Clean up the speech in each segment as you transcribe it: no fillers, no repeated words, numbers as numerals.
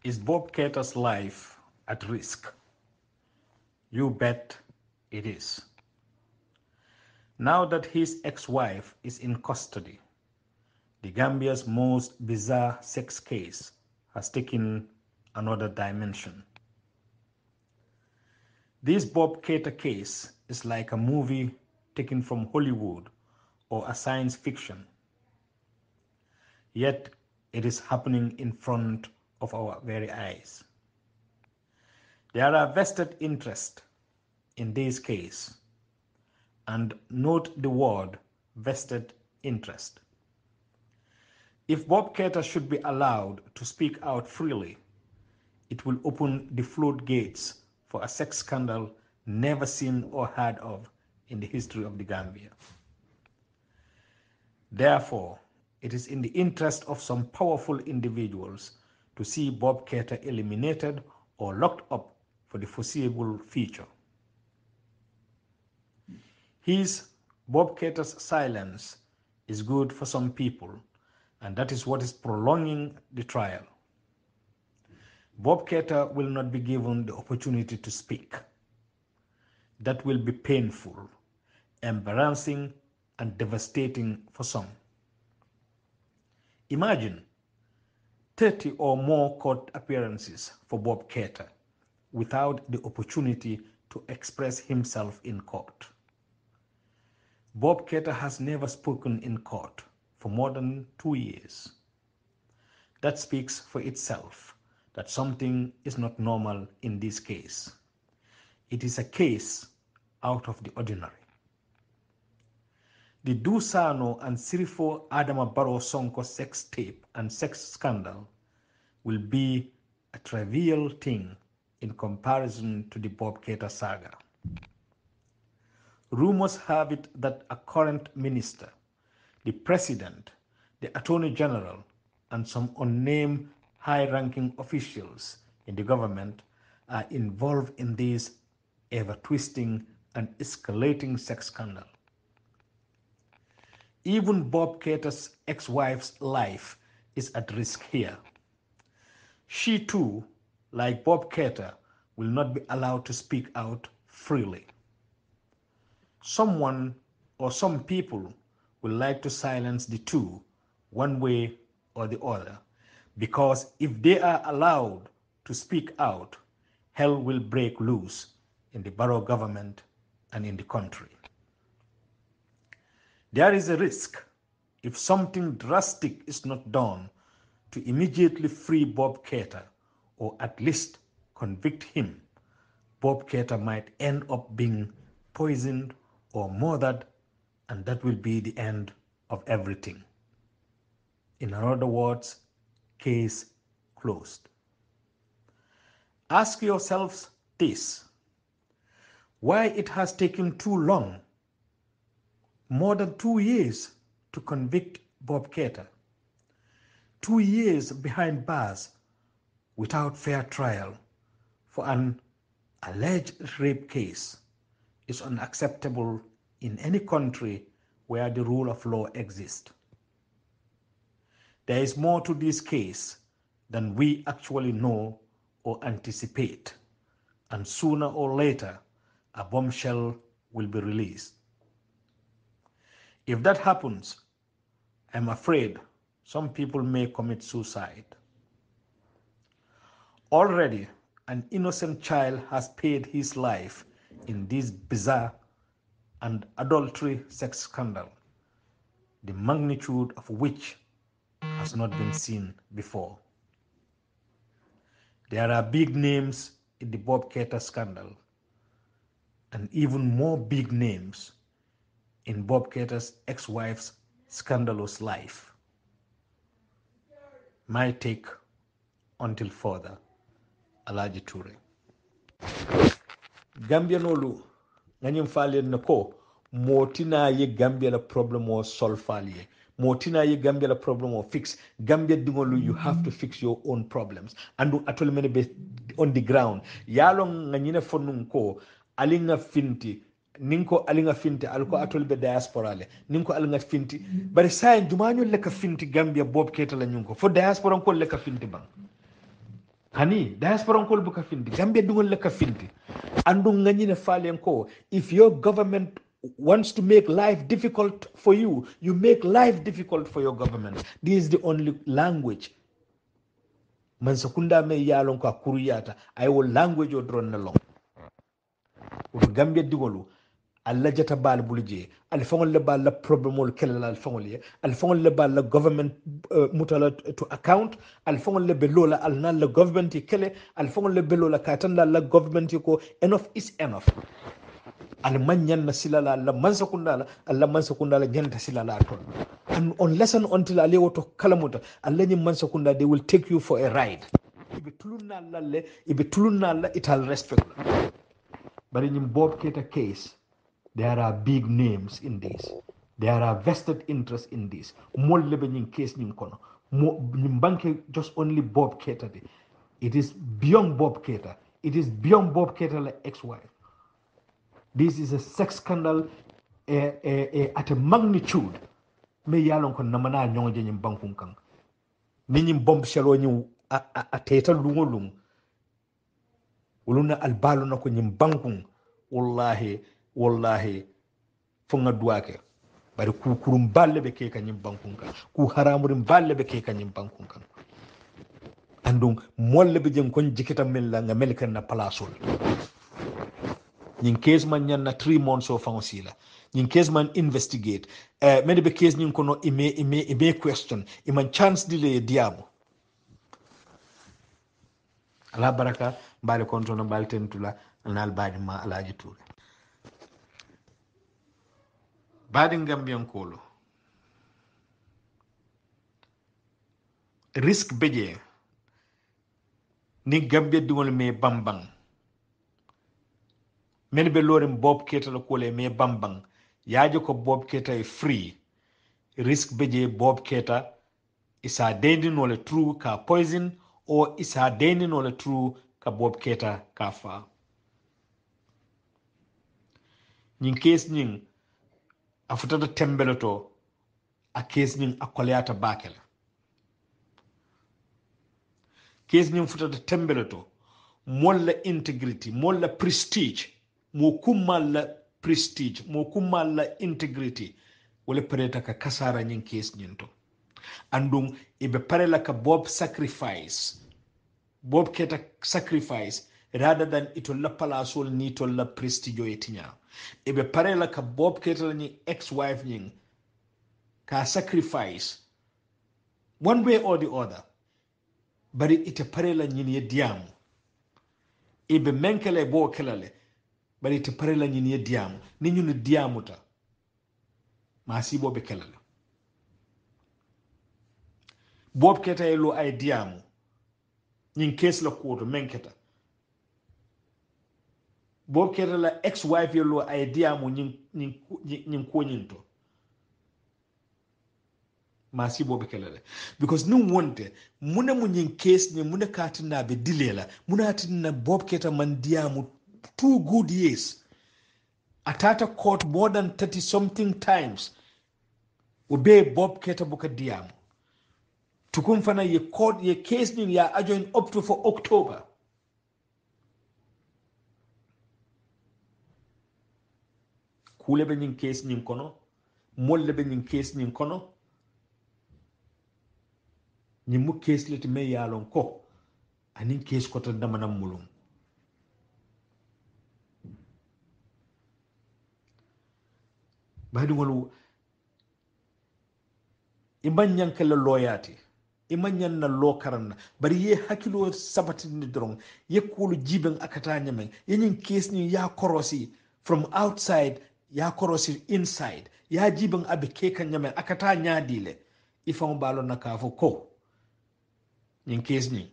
Is Bob Keita'S life at risk? You bet it is. Now that his ex-wife is in custody, the Gambia's most bizarre sex case has taken another dimension. This Bob Keita case is like a movie taken from Hollywood or a science fiction. Yet it is happening in front of our very eyes. There are vested interests in this case, and note the word vested interest. If Bob Keita should be allowed to speak out freely, it will open the floodgates for a sex scandal never seen or heard of in the history of the Gambia. Therefore, it is in the interest of some powerful individuals to see Bob Keita eliminated or locked up for the foreseeable future. Bob Keita's silence is good for some people, and that is what is prolonging the trial. Bob Keita will not be given the opportunity to speak. That will be painful, embarrassing, and devastating for some. Imagine 30 or more court appearances for Bob Keita without the opportunity to express himself in court. Bob Keita has never spoken in court for more than 2 years. That speaks for itself that something is not normal in this case. It is a case out of the ordinary. The Dusano and Sirifo Adama Barrow Sonko sex tape and sex scandal will be a trivial thing in comparison to the Bob Keita saga. Rumors have it that a current minister, the president, the attorney general, and some unnamed high-ranking officials in the government are involved in this ever-twisting and escalating sex scandal. Even Bob Keita's ex-wife's life is at risk here. She too, like Bob Keita, will not be allowed to speak out freely. Someone or some people will like to silence the two one way or the other, because if they are allowed to speak out, hell will break loose in the Barrow government and in the country. There is a risk, if something drastic is not done to immediately free Bob Keita, or at least convict him, Bob Keita might end up being poisoned or murdered, and that will be the end of everything. In other words, case closed. Ask yourselves this: why it has taken too long, more than 2 years, to convict Bob Keita? 2 years behind bars without fair trial for an alleged rape case is unacceptable in any country where the rule of law exists. There is more to this case than we actually know or anticipate, and sooner or later, a bombshell will be released. If that happens, I'm afraid some people may commit suicide. Already, an innocent child has paid his life in this bizarre and adultery sex scandal, the magnitude of which has not been seen before. There are big names in the Bob Keita scandal, and even more big names in Bob Keita's ex-wife's scandalous life. My take until further, Alaji Toure. Gambia nolu nganyum fali nako motina ye Gambia la problem or solve fali. Motina ye Gambia la problem or fix. Gambia dingolu, you have to fix your own problems. And atoli mene be on the ground. Yalong nganyine fonun ko alinga finti. Ninko alinga finti alko atoli be diaspora le. Ninko alinga finti. Bari sayin jumanyo leka finti Gambia Bob Keita la nyunko. For diaspora ko leka finti bang. hani diaspora ko buka findi gambia dungol le ka findi andu ngani ne falen ko if your government wants to make life difficult for you, you make life difficult for your government. This is the only language man sakunda me yalon ko kuruyata ay wo language o dron na long ko gambia dingolu alla jata bal bulje al fongol le bal la problem ol kelala al fongol ye al fongol le bal la government mutala to account al fongol le belola al nan la government kele al fongol le belola katan la government ko enough is enough al manyan na silala la man sakunda la alla man sakunda la nyanta silala ton and unless and until ale woto kalamuta alla ni man sakunda they will take you for a ride ibe tulunna lalle ibe tulunna la ital respect but in Bob Keta case there are big names in this. There are vested interests in this. More living case kono. Bank just only Bob Keita. It is beyond Bob Keita. It is beyond Bob Keita like ex-wife. This is a sex scandal at a magnitude. Me yalon kon namana nyonje nyim bankun kan. Ni nyim bomb shalo nyi a teta lungolung. Uluna albalo na ko nyim bankun. Wallahi fonga duake bari ku kurum balle be ke kanyim bankun kan ku haramurin balle be ke kanyim bankun kan andung molle be jeng kon jikita mel la nga mel kan na palasol nyin case man nyan na 3 months of fansila nyin case man investigate mede be case nyin kono ime question iman chance dile diamo ala baraka bale konto na balten tula nal badi ma alaji tour badi ngambian kolo risk beje ni gambia dingol me bambang men be lorim Bob Keita la kole me bambang yaajo ko Bob Keita e free risk beje Bob Keita isa dendi no le true ka poison or isa dendi no le true ka Bob Keita ka fa nyin case nyin afutata tembeloto a case nyin akoleata bakel case nyin futata tembeloto molla integrity molla prestige mo kumalla prestige mo kumalla integrity wala pereta ka kasara nyin case nyin to andum ibe parela ka Bob Keita sacrifice rather than itolla palasol ni tolla prestige etinya ibe parela ka Bob Keita ni ex-wife nyin ka sacrifice one way or the other bari ite parela nyin ye diamu ibe menkele bo kelale bari ite parela nyin ye diamu ni nyunu diamu ta masibo be kelale Bob Keita ye lo ay diamu nyin case la koto menketa Bob Keita la ex-wife ye lo ay diamu nyin ko nyinto masibo be kelale because nu wonte muna munyin case ni muna katina be dilela muna atina Bob Keita man diamu 2 good years atata court more than 30 something times obe Bob Keita buka diamu tukum fana ye court ye case ni ya adjoin up to for October kule be nyin case nyin kono molle be nyin case nyin kono nyi mu case leti me yalon ko anin case ko tan dama nam mulum badi ngolu iman nyankala loyati iman nyanna lo karanna bari ye hakilo sabati ni drong ye kulu jiben akata nyamen yenyin case ni ya korosi from outside ya korosi inside ya jiben abe keka nyamen akata nyadile ifon balo nakafo ko nyin case ni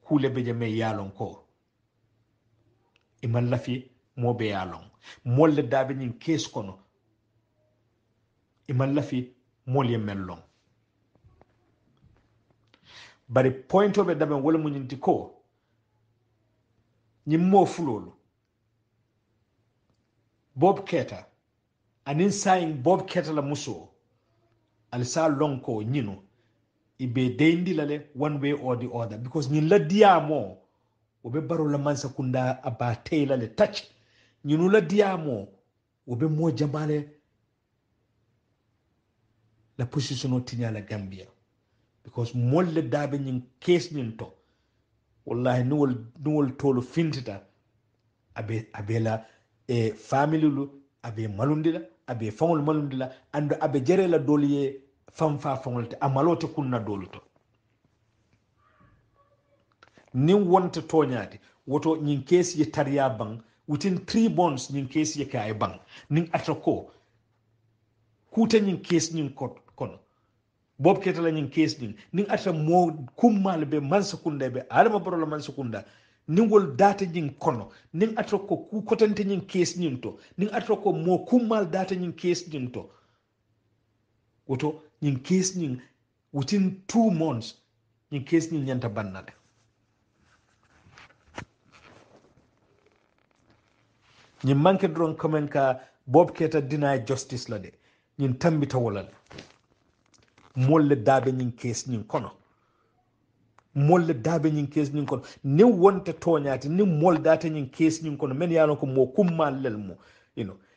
kule beje me yalon ko iman lafi mo be yalon molle dabe nyin case kono iman lafi mol mellon bari point obe dabe wala munyinti ko nyimmo fulolu Bob Keita anin saying Bob Keita la muso alisa lonko nyino ibe dendi lale one way or the other because ñin la diamo wobe baro la mansa kunda aba teyla le touch ñinu la diamo wobe mo jamale la position o tinya la Gambia because molle dabe ñin case ñin to wallahi nuwol tolu fintita abe la family lu abe malundila abe fangol malundila ando abe jere la doliye famfa fangolte amalote kunna doluto nin wonta toñaade woto ñin case ye tariya bang within 3 months ñin case ye kay bang nin atako kuta ñin case ñin kono bob ketala ñin case nin ata mo kummal be mansakunda be alama borola mansakunda nin wol data ñin kono nin atako ku kotante ñin case ñin to nin atako mo kummal data ñin case ñin to woto ñin case ñin within 2 months ñin case ñin ñanta bannade ñin manke dron komen ka bob keta deny justice la de ñin tambita wolal molle dabe ñin case ñin kono molle dabe ñin case ñin kono ni wonte toñati ni mol data ñin case ñin kono men yalon ko mo kummal lel mo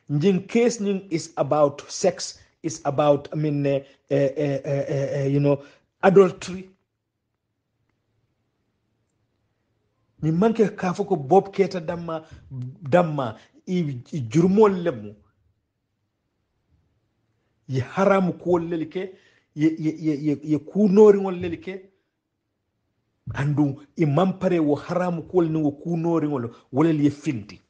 ñin case ñin is about sex is about adultery ni manke ka foko bob keta damma i jurmol lemu ye haram ko lelike ye kunori ngol lelike andu i mampare wo haram ko ni wo kunori ngol wolel ye finti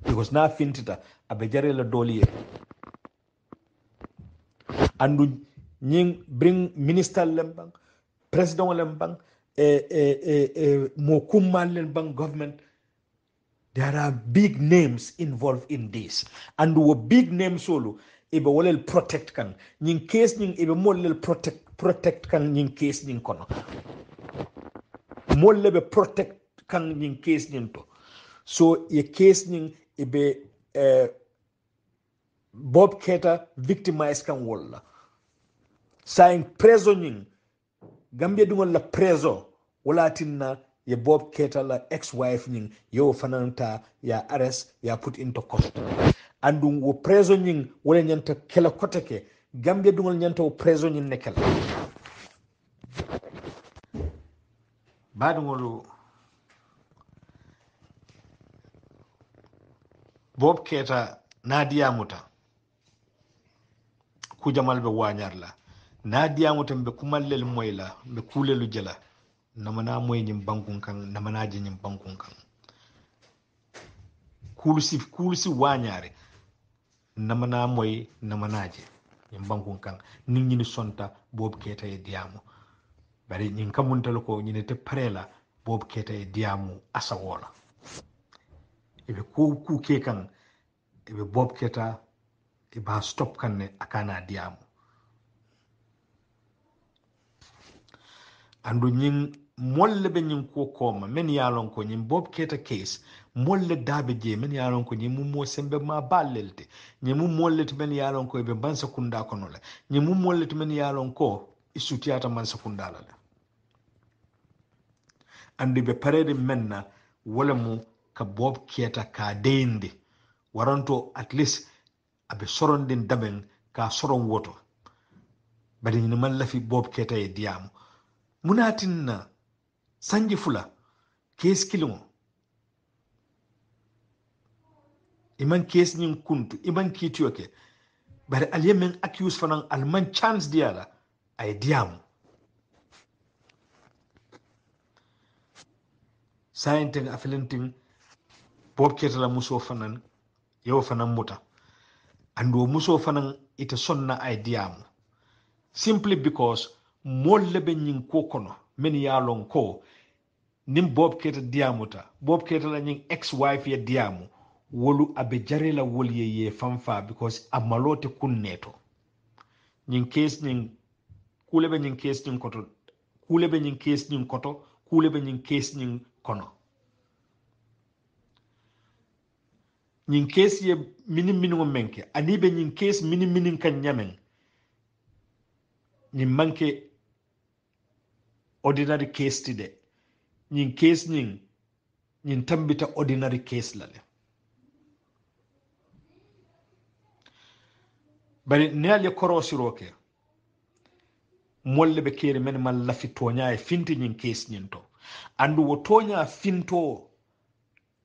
because na fintita abe jare la doliye andu ñing bring minister lembang president lembang mo kummal lembang government. There are big names involved in this. And wo big names solo, ibe wolel protect kan. Ning case ning ibe molel protect kan ning case ning kono. Molle be protect kan ning case ning to. So ye case ning ibe Bob Keita victimized kan wolla. Saying preso ning Gambia dungol la preso wala tinna ye Bob Keita la ex-wife nying yo fananta ya arrest ya put into custody andum wo preso nying wala nyanta kela koteke Gambia dungol nyanta wo preso nying nekel badungolu Bob Keita nadia muta ku jamal be wanyar la nadia muta be kumallel moyla be kulelu jela namana moy nyim bankun kan namana je nyim bankun kan kulusi wanyare namana moy namana je nyim bankun kan nit ñi ni sonta Bob Keita e diamu bari ñin kamuntal ko ñi ne te parela Bob Keita e diamu asawola ebe ku ke kan ebe Bob Keita e ba stop kan ne akana diamu andu ñin molle be ñin ko koma men yalon ko ñin Bob Keita case molle dabe je men yalon ko ñin mo sembe ma ballelte ñin molle to men yalon ko be bansa kunda kono la ñin molle to men yalon ko isutiata man sakunda la andu be parede menna wala mu ka Bob Keita ka deinde waranto at least abe sorondin daben ka soron woto bari ñin man lafi Bob Keita e diamu munatinna sanji fula kes kilimo iman kes nin kuntu iman kitiyo ke bari alyemen accuse fanan alman chance diala ay diamu sayente afilentin Bob Keita la muso fanan yo fanan muta ando muso fanan ita sonna ay diamu simply because molle be nyin ko kono men yalon ko nim Bob Keita diamuta Bob Keita la nyin ex-wife ya diamu wolu abe jarela wol ye famfa because amalote kunneto nyin case nyin kulebe nyin case nyin koto kulebe nyin case nyin koto kulebe nyin case nyin kono nyin case ye mini menke anibe nyin case mini kan nyamen ñin manke ordinary case ti de ñin case ñin tambita ordinary case la le bari nealye korosiro ke molle be kere men man lafi toña e finti ñin case ñin to andu wo toña finto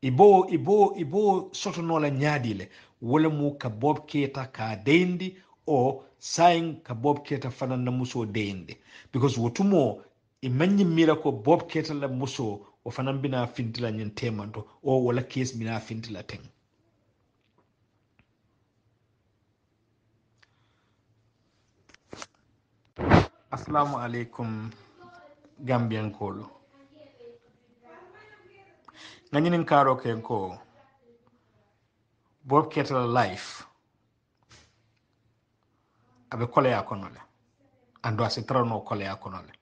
ibo sotonola ñaadile wala mu ka Bob Keita ka deyndi o sayin ka Bob Keita fanan na muso deyndi because wotumo e manyi mira ko Bob Keita la muso o fanan bina fintila ñin temanto o wala case bina fintila teng assalamu alaikum Gambian kolo nganyinin karo ke ko Bob Keita la life abe kole ya konole ando asitrano kole ya konole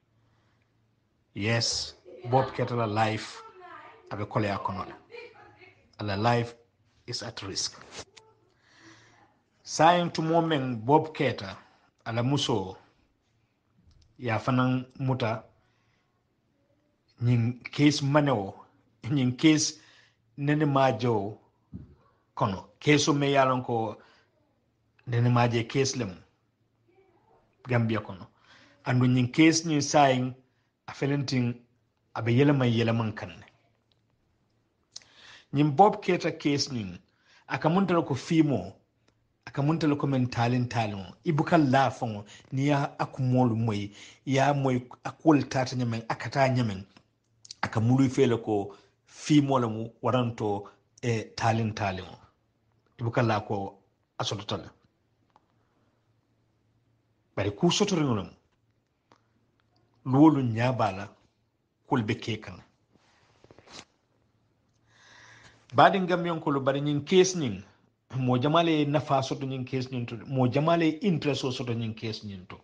yes Bob Keita la life abe kole ya konole ala life is at risk saying to moment Bob Keita ala muso ya fanan muta ñin case maneo ñin case nene majo kono case me yalon ko nene maje case lem Gambia kono andu ñin case ñin saying a felentin abe yeleman kanne ñin Bob Keita case ñin aka muntala ko fimo aka muntala ko men talin ibukal la fon ni ya akumolu moy ya moy akol tata nyamen akata nyamen aka mulu fele ko fimo la mu waranto e talin ibukal la ko asototale bari ku sotorinolum lolu nyabala kulbe kekan badi ngam yonkolo bari ñin case ñin mo jamale nafa soto ñin case ñin to mo jamale interest o soto ñin case ñin to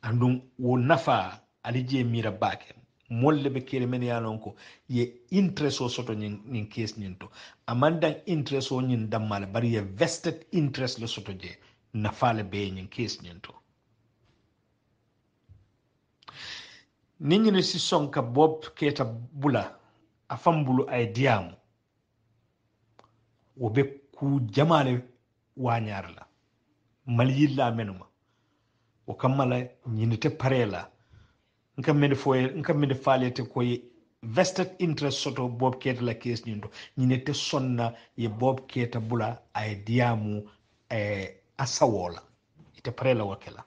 andum wo nafa ali je mira bake molle be kere men yalon ko ye interest o soto ñin case ñin to amandan interest o ñin dammal bari ye vested interest le soto je nafa le be ñin case ñin to nit ñi si sonka Bob Keita bula a fambulu ay diamu wo be ku jamale wañar la mal yilla menuma o kammala ñinite parela nkamede falete koye vested interest soto Bob Keita la case ñinto ñinete sonna ye Bob Keita bula ay diamu asawola ite parela wakela